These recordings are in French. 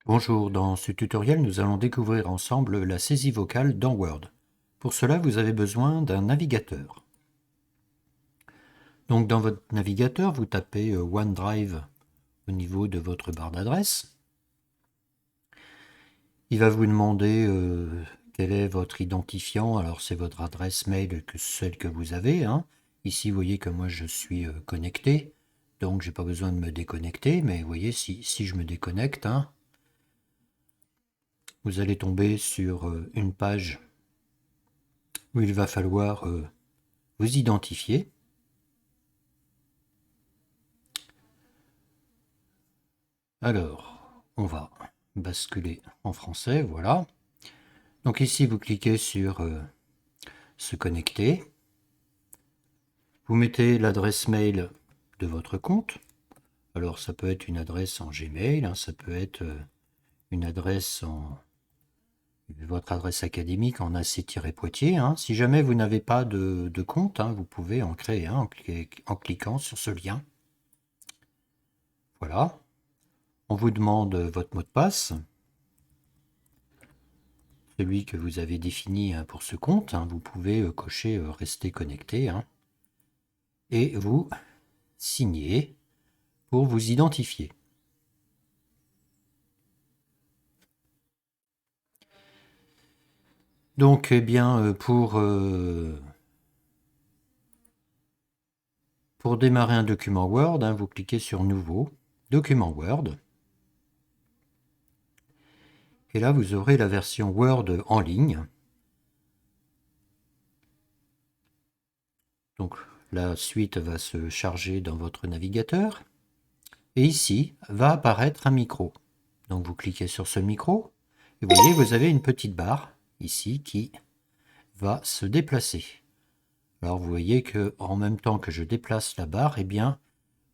Bonjour, dans ce tutoriel, nous allons découvrir ensemble la saisie vocale dans Word. Pour cela, vous avez besoin d'un navigateur. Donc dans votre navigateur, vous tapez OneDrive au niveau de votre barre d'adresse. Il va vous demander quel est votre identifiant. Alors c'est votre adresse mail, celle que vous avez. Ici, vous voyez que moi je suis connecté, donc j'ai pas besoin de me déconnecter. Mais vous voyez, si je me déconnecte, vous allez tomber sur une page où il va falloir vous identifier. Alors, on va basculer en français, voilà. Donc ici, vous cliquez sur se connecter. Vous mettez l'adresse mail de votre compte. Alors, ça peut être une adresse en Gmail, ça peut être une adresse votre adresse académique en AC-Poitiers. Si jamais vous n'avez pas de compte, vous pouvez en créer un en cliquant sur ce lien. Voilà. On vous demande votre mot de passe, celui que vous avez défini pour ce compte. Vous pouvez cocher rester connecté et vous signez pour vous identifier. Donc, eh bien, pour démarrer un document Word, vous cliquez sur Nouveau, Document Word. Et là, vous aurez la version Word en ligne. Donc, la suite va se charger dans votre navigateur. Et ici, va apparaître un micro. Donc, vous cliquez sur ce micro. Et vous voyez, vous avez une petite barre ici qui va se déplacer. Alors, vous voyez que en même temps que je déplace la barre, eh bien,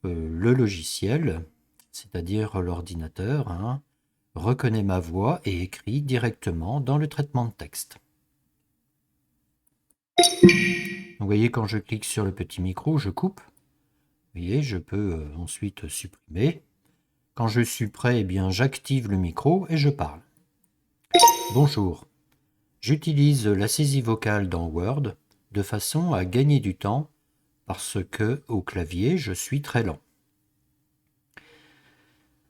le logiciel, c'est-à-dire l'ordinateur, reconnaît ma voix et écrit directement dans le traitement de texte. Donc, vous voyez, quand je clique sur le petit micro, je coupe. Vous voyez, je peux ensuite supprimer. Quand je suis prêt, eh bien, j'active le micro et je parle. Bonjour. J'utilise la saisie vocale dans Word de façon à gagner du temps parce que au clavier, je suis très lent.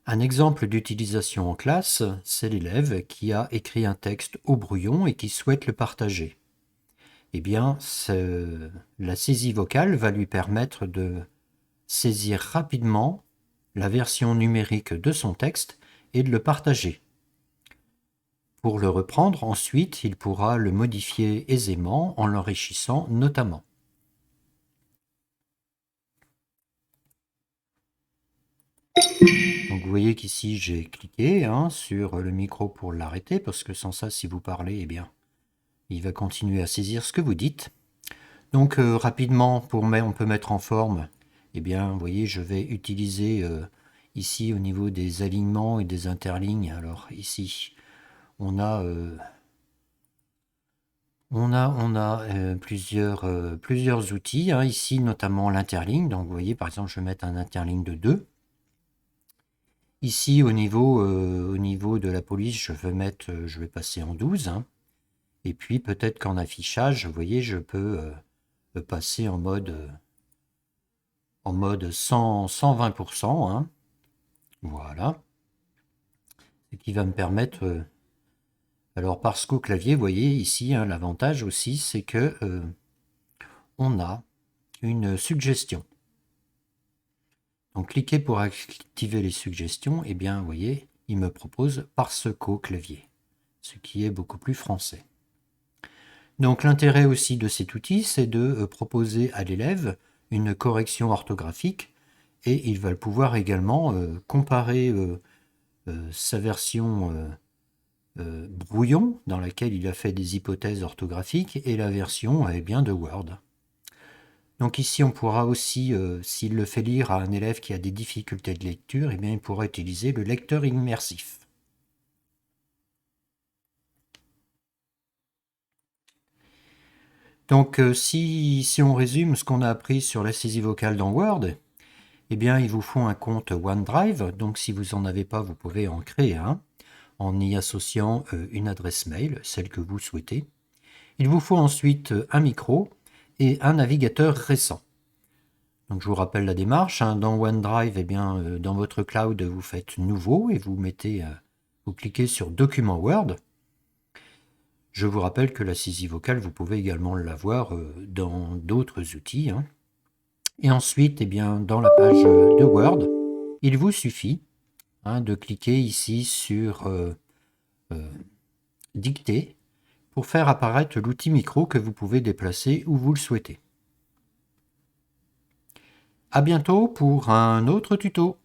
Un exemple d'utilisation en classe, c'est l'élève qui a écrit un texte au brouillon et qui souhaite le partager. Eh bien, la saisie vocale va lui permettre de saisir rapidement la version numérique de son texte et de le partager. Pour le reprendre, ensuite, il pourra le modifier aisément en l'enrichissant notamment. Donc vous voyez qu'ici j'ai cliqué sur le micro pour l'arrêter, parce que sans ça, si vous parlez, eh bien, il va continuer à saisir ce que vous dites. Donc rapidement, on peut mettre en forme, eh bien, vous voyez, je vais utiliser ici au niveau des alignements et des interlignes. Alors ici, on a plusieurs outils, ici notamment l'interligne. Donc vous voyez, par exemple, je vais mettre un interligne de 2. Ici, au niveau de la police, je vais passer en 12. Et puis peut-être qu'en affichage, vous voyez, je peux passer en mode 120%. Voilà. Ce qui va me permettre... alors parce qu'au clavier, vous voyez ici, l'avantage aussi, c'est que on a une suggestion. Donc cliquez pour activer les suggestions, et bien vous voyez, il me propose parce qu'au clavier, ce qui est beaucoup plus français. Donc l'intérêt aussi de cet outil, c'est de proposer à l'élève une correction orthographique, et il va pouvoir également comparer sa version brouillon, dans laquelle il a fait des hypothèses orthographiques, et la version bien de Word. Donc ici, on pourra aussi, s'il le fait lire à un élève qui a des difficultés de lecture, eh bien, il pourra utiliser le lecteur immersif. Donc si on résume ce qu'on a appris sur la saisie vocale dans Word, eh bien, il vous faut un compte OneDrive. Donc si vous n'en avez pas, vous pouvez en créer un. en y associant une adresse mail, celle que vous souhaitez. Il vous faut ensuite un micro et un navigateur récent. Donc je vous rappelle la démarche, hein. Dans OneDrive, dans votre cloud, vous faites Nouveau et vous cliquez sur Document Word. Je vous rappelle que la saisie vocale, vous pouvez également l'avoir dans d'autres outils, hein. Et ensuite, dans la page de Word, il vous suffit de cliquer ici sur Dicter pour faire apparaître l'outil micro que vous pouvez déplacer où vous le souhaitez. À bientôt pour un autre tuto.